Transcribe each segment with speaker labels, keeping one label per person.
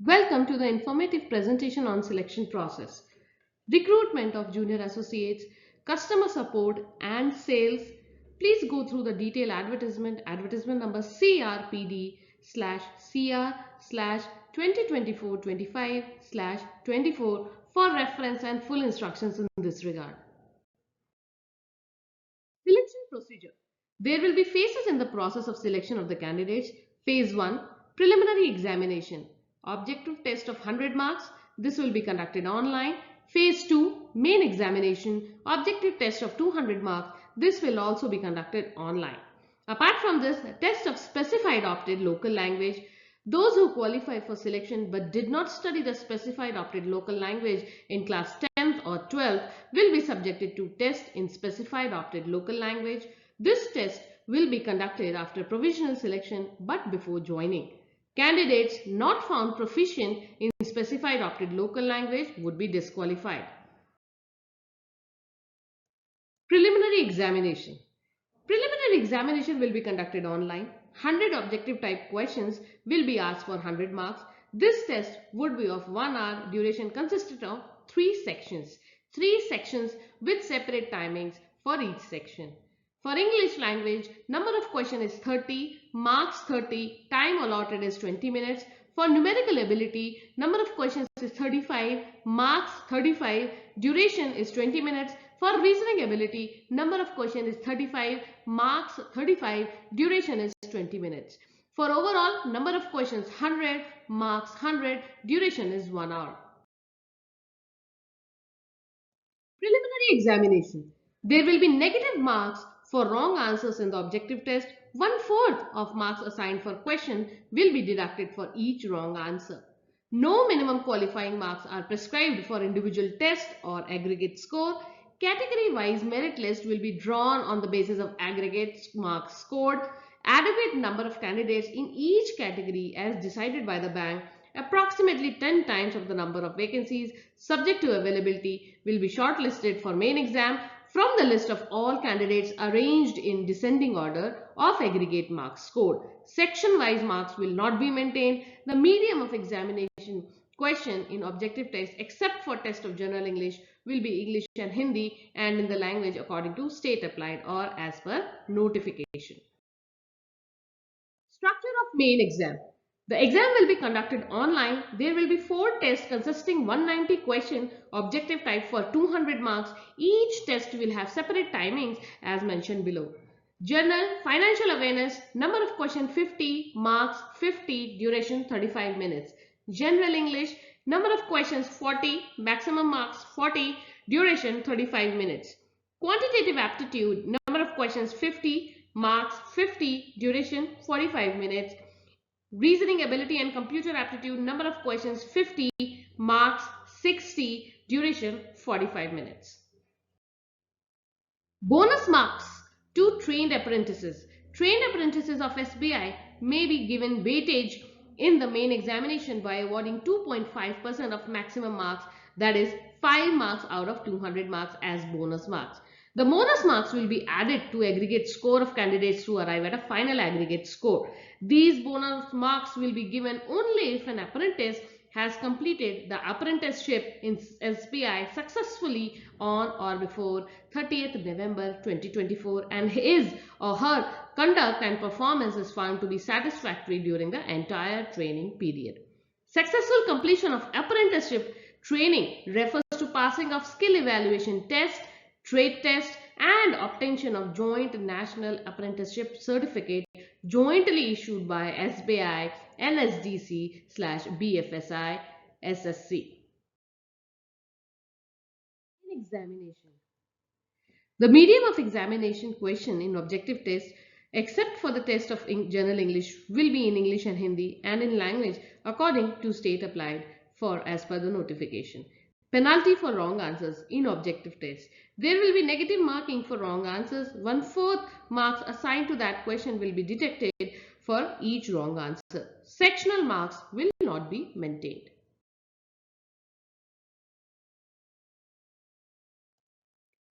Speaker 1: Welcome to the informative presentation on selection process, recruitment of junior associates, customer support and sales. Please go through the detailed advertisement number CRPD CR 2024-25 24 for reference and full instructions in this regard. Selection procedure. There will be phases in the process of selection of the candidates. Phase 1, preliminary examination. Objective test of 100 marks. This will be conducted online. Phase 2, main examination. Objective test of 200 marks. This will also be conducted online. Apart from this, test of specified opted local language. Those who qualify for selection but did not study the specified opted local language in class 10th or 12th will be subjected to test in specified opted local language. This test will be conducted after provisional selection but before joining. Candidates not found proficient in specified opted local language would be disqualified. Preliminary examination. Preliminary examination will be conducted online. 100 objective type questions will be asked for 100 marks. This test would be of 1 hour duration, consisted of 3 sections. 3 sections with separate timings for each section. For English language, number of questions is 30, marks 30, time allotted is 20 minutes. For numerical ability, number of questions is 35, marks 35, duration is 20 minutes. For reasoning ability, number of questions is 35, marks 35, duration is 20 minutes. For overall, number of questions 100, marks 100, duration is 1 hour. Preliminary examination. There will be negative marks for wrong answers in the objective test. 1/4 of marks assigned for question will be deducted for each wrong answer. No minimum qualifying marks are prescribed for individual test or aggregate score. Category-wise merit list will be drawn on the basis of aggregate marks scored. Adequate number of candidates in each category as decided by the bank, approximately 10 times of the number of vacancies subject to availability, will be shortlisted for main exam from the list of all candidates arranged in descending order of aggregate marks scored. Section-wise marks will not be maintained. The medium of examination question in objective test except for test of general English will be English and Hindi and in the language according to state applied or as per notification. Structure of main exam. The exam will be conducted online. There will be 4 tests consisting 190 question objective type for 200 marks. Each test will have separate timings as mentioned below. General financial awareness, number of question 50, marks 50, duration 35 minutes. General English, number of questions 40, maximum marks 40, duration 35 minutes. Quantitative aptitude, number of questions 50, marks 50, duration 45 minutes. Reasoning ability and computer aptitude, number of questions 50, marks 60, duration 45 minutes. Bonus marks to trained apprentices. Trained apprentices of SBI may be given weightage in the main examination by awarding 2.5% of maximum marks, that is 5 marks out of 200 marks as bonus marks. The bonus marks will be added to aggregate score of candidates to arrive at a final aggregate score. These bonus marks will be given only if an apprentice has completed the apprenticeship in SBI successfully on or before 30th November 2024 and his or her conduct and performance is found to be satisfactory during the entire training period. Successful completion of apprenticeship training refers to passing of skill evaluation test, trade test and obtention of joint national apprenticeship certificate jointly issued by SBI, LSDC/BFSI, SSC. Examination. The medium of examination question in objective test except for the test of general English will be in English and Hindi and in language according to state applied for as per the notification. Penalty for wrong answers in objective test. There will be negative marking for wrong answers. 1/4 marks assigned to that question will be deducted for each wrong answer. Sectional marks will not be maintained.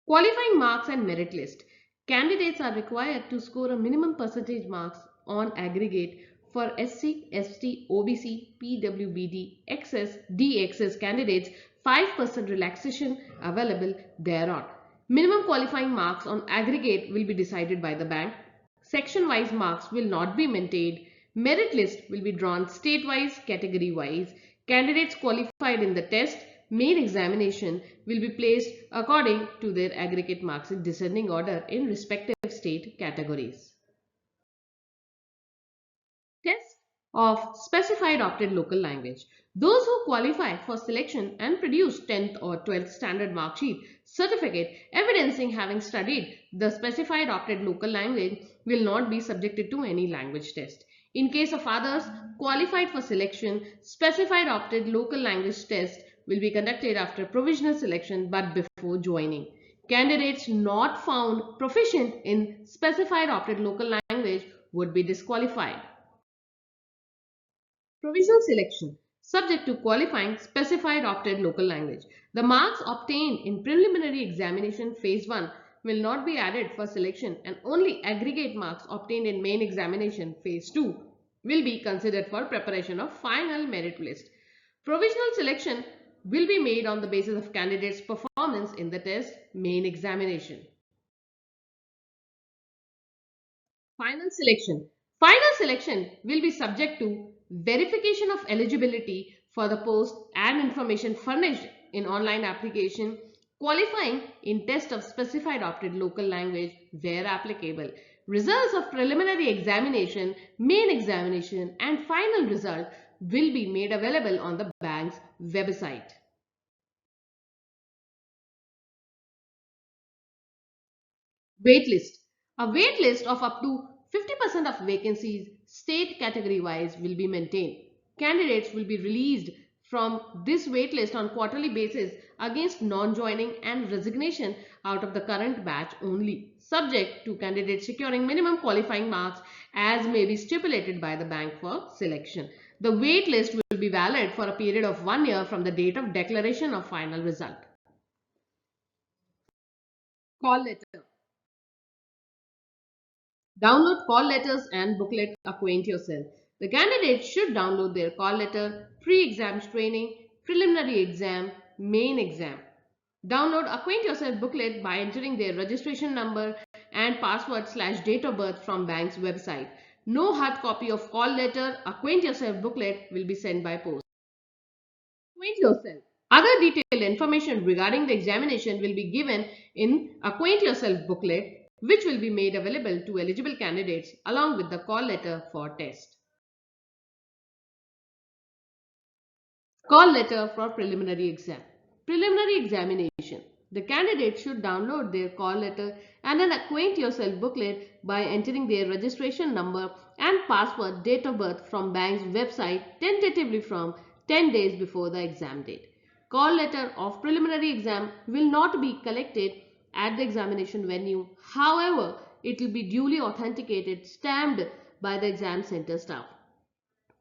Speaker 1: Qualifying marks and merit list. Candidates are required to score a minimum percentage marks on aggregate For SC, ST, OBC, PWBD, XS, DXS candidates, 5% relaxation available thereon. Minimum qualifying marks on aggregate will be decided by the bank. Section-wise marks will not be maintained. Merit list will be drawn state-wise, category-wise. Candidates qualified in the test, main examination will be placed according to their aggregate marks in descending order in respective state categories. Test of specified opted local language. Those who qualify for selection and produce 10th or 12th standard mark sheet certificate evidencing having studied the specified opted local language will not be subjected to any language test. In case of others qualified for selection, specified opted local language test will be conducted after provisional selection but before joining. Candidates not found proficient in specified opted local language would be disqualified. Provisional selection subject to qualifying specified opted local language. The marks obtained in preliminary examination phase 1 will not be added for selection and only aggregate marks obtained in main examination phase 2 will be considered for preparation of final merit list. Provisional selection will be made on the basis of candidates' performance in the test main examination. Final selection. Final selection will be subject to verification of eligibility for the post and information furnished in online application, qualifying in test of specified opted local language where applicable. Results of preliminary examination, main examination and final result will be made available on the bank's website. Waitlist. A waitlist of up to 50% of vacancies state category wise will be maintained. Candidates will be released from this waitlist on quarterly basis against non-joining and resignation out of the current batch only, subject to candidates securing minimum qualifying marks as may be stipulated by the bank for selection. The waitlist will be valid for a period of 1 year from the date of declaration of final result. Call letter. Download call letters and booklet Acquaint Yourself. The candidates should download their call letter, pre-exam training, preliminary exam, main exam. Download Acquaint Yourself booklet by entering their registration number and password/date of birth from bank's website. No hard copy of call letter, Acquaint Yourself booklet will be sent by post. Acquaint Yourself. Other detailed information regarding the examination will be given in Acquaint Yourself booklet, which will be made available to eligible candidates along with the call letter for test. Call letter for preliminary exam. Preliminary examination. The candidate should download their call letter and an Acquaint Yourself booklet by entering their registration number and password date of birth from bank's website tentatively from 10 days before the exam date. Call letter of preliminary exam will not be collected at the examination venue. However, it will be duly authenticated, stamped by the exam center staff.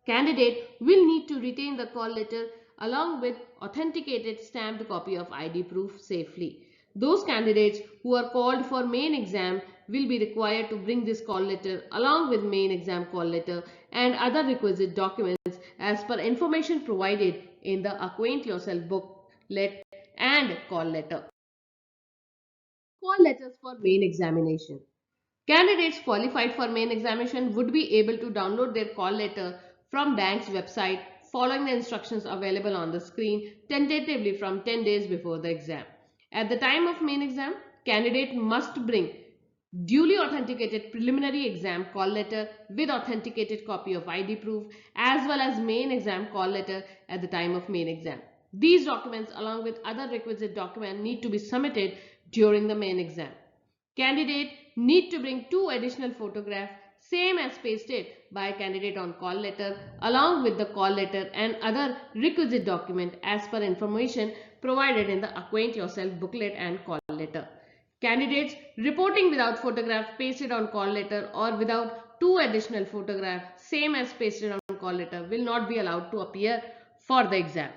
Speaker 1: Candidate will need to retain the call letter along with authenticated stamped copy of ID proof safely. Those candidates who are called for main exam will be required to bring this call letter along with main exam call letter and other requisite documents as per information provided in the Acquaint Yourself booklet and call letter. Call letters for main examination. Candidates qualified for main examination would be able to download their call letter from bank's website following the instructions available on the screen tentatively from 10 days before the exam. At the time of main exam, candidate must bring duly authenticated preliminary exam call letter with authenticated copy of ID proof as well as main exam call letter at the time of main exam. These documents along with other requisite documents need to be submitted during the main exam. Candidate need to bring 2 additional photographs same as pasted by candidate on call letter along with the call letter and other requisite document as per information provided in the Acquaint Yourself booklet and call letter. Candidates reporting without photograph pasted on call letter or without 2 additional photographs same as pasted on call letter will not be allowed to appear for the exam.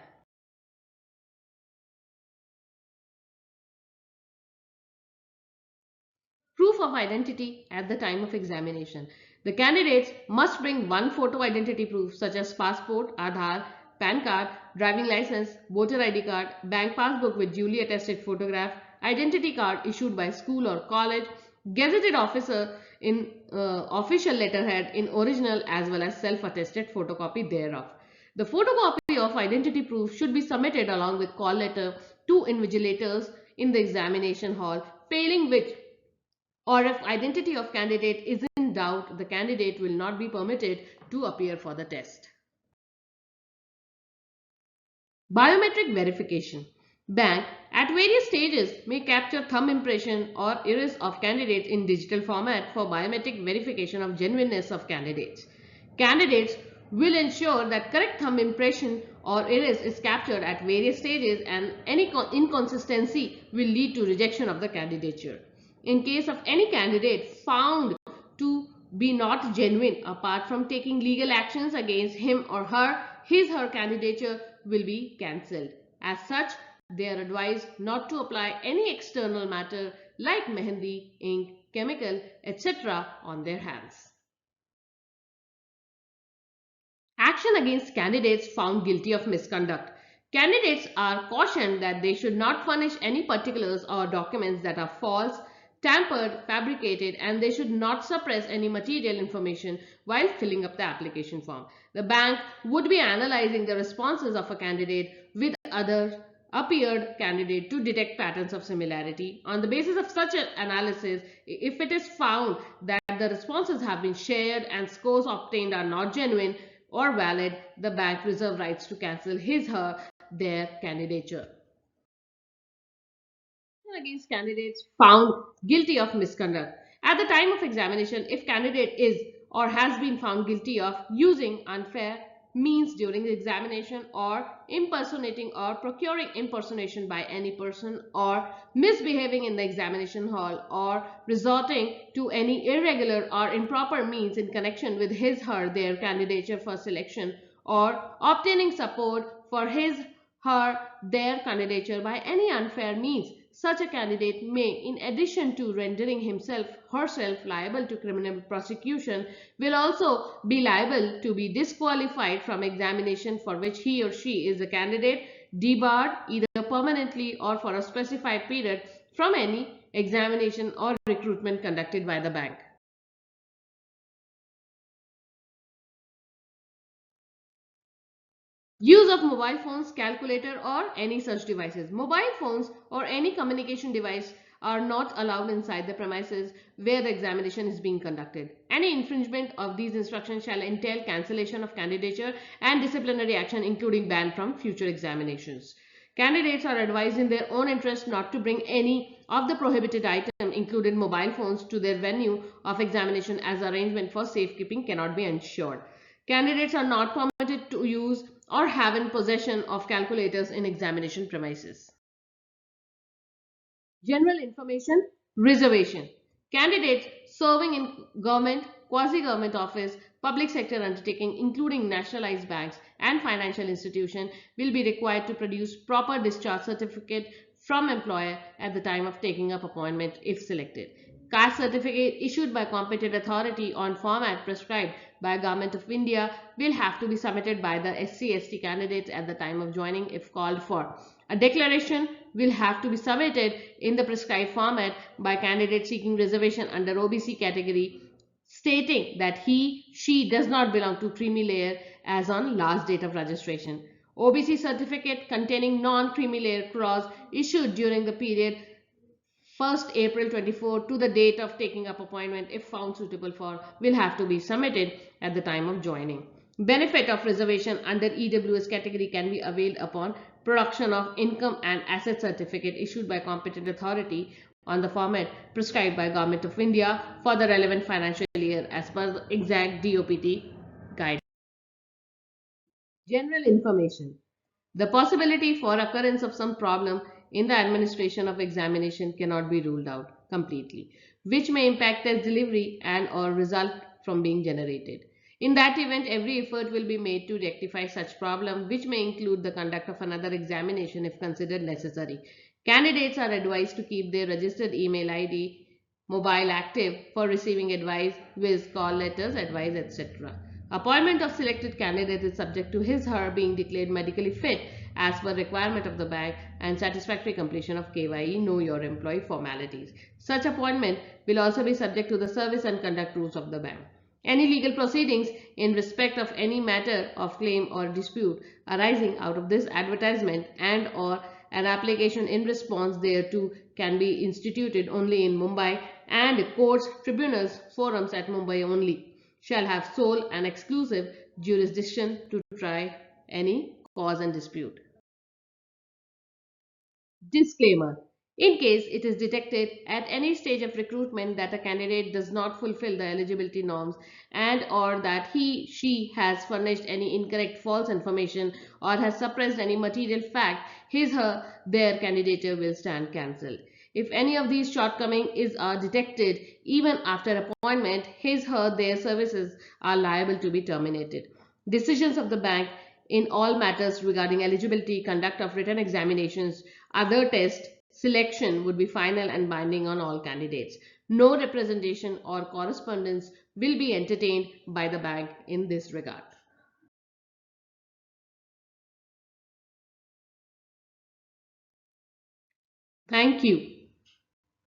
Speaker 1: Proof of identity at the time of examination. The candidates must bring one photo identity proof such as passport, Aadhaar, PAN card, driving license, voter ID card, bank passbook with duly attested photograph, identity card issued by school or college, gazetted officer in official letterhead in original as well as self-attested photocopy thereof. The photocopy of identity proof should be submitted along with call letter to invigilators in the examination hall, failing which or if identity of candidate is in doubt, the candidate will not be permitted to appear for the test. Biometric verification. Bank at various stages may capture thumb impression or iris of candidates in digital format for biometric verification of genuineness of candidates. Candidates will ensure that correct thumb impression or iris is captured at various stages and any inconsistency will lead to rejection of the candidature. In case of any candidate found to be not genuine, apart from taking legal actions against him or her, his/her candidature will be cancelled. As such, they are advised not to apply any external matter like mehendi, ink, chemical, etc. on their hands. Action against candidates found guilty of misconduct. Candidates are cautioned that they should not furnish any particulars or documents that are false, tampered, fabricated, and they should not suppress any material information while filling up the application form. The bank would be analyzing the responses of a candidate with other appeared candidate to detect patterns of similarity. On the basis of such an analysis, if it is found that the responses have been shared and scores obtained are not genuine or valid, the bank reserves rights to cancel his/her/their candidature. Against candidates found guilty of misconduct. At the time of examination, if candidate is or has been found guilty of using unfair means during the examination or impersonating or procuring impersonation by any person or misbehaving in the examination hall or resorting to any irregular or improper means in connection with his/her/their candidature for selection or obtaining support for his/her/their candidature by any unfair means, such a candidate may, in addition to rendering himself/herself liable to criminal prosecution, will also be liable to be disqualified from examination for which he or she is a candidate, debarred either permanently or for a specified period from any examination or recruitment conducted by the bank. Use of mobile phones, calculator or any such devices. Mobile phones or any communication device are not allowed inside the premises where the examination is being conducted. Any infringement of these instructions shall entail cancellation of candidature and disciplinary action including ban from future examinations. Candidates are advised in their own interest not to bring any of the prohibited item included mobile phones to their venue of examination as arrangement for safekeeping cannot be ensured. Candidates are not permitted to use or have in possession of calculators in examination premises. General information reservation. Candidates serving in government, quasi-government office, public sector undertaking including nationalized banks and financial institutions will be required to produce proper discharge certificate from employer at the time of taking up appointment if selected. Caste certificate issued by competent authority on format prescribed by Government of India will have to be submitted by the SC/ST candidates at the time of joining if called for. A declaration will have to be submitted in the prescribed format by candidate seeking reservation under OBC category stating that he/she does not belong to creamy layer as on last date of registration. OBC certificate containing non-creamy layer clause issued during the period 1st April 24 to the date of taking up appointment if found suitable for will have to be submitted at the time of joining. Benefit of reservation under EWS category can be availed upon production of income and asset certificate issued by competent authority on the format prescribed by Government of India for the relevant financial year as per the exact DOPT guide. General information. The possibility for occurrence of some problem in the administration of examination cannot be ruled out completely, which may impact test delivery and or result from being generated. In that event, every effort will be made to rectify such problem, which may include the conduct of another examination if considered necessary. Candidates are advised to keep their registered email ID mobile active for receiving advice, viz. call letters, advice, etc. Appointment of selected candidate is subject to his/her being declared medically fit as per requirement of the bank and satisfactory completion of KYE Know Your Employee formalities. Such appointment will also be subject to the service and conduct rules of the bank. Any legal proceedings in respect of any matter of claim or dispute arising out of this advertisement and or an application in response thereto can be instituted only in Mumbai, and courts, tribunals, forums at Mumbai only shall have sole and exclusive jurisdiction to try any cause and dispute. Disclaimer. In case it is detected at any stage of recruitment that a candidate does not fulfill the eligibility norms and or that she has furnished any incorrect false information or has suppressed any material fact, his/her their candidature will stand cancelled. If any of these shortcomings are detected even after appointment, his/her their services are liable to be terminated. Decisions of the bank in all matters regarding eligibility, conduct of written examinations, other tests, selection would be final and binding on all candidates. No representation or correspondence will be entertained by the bank in this regard. Thank you.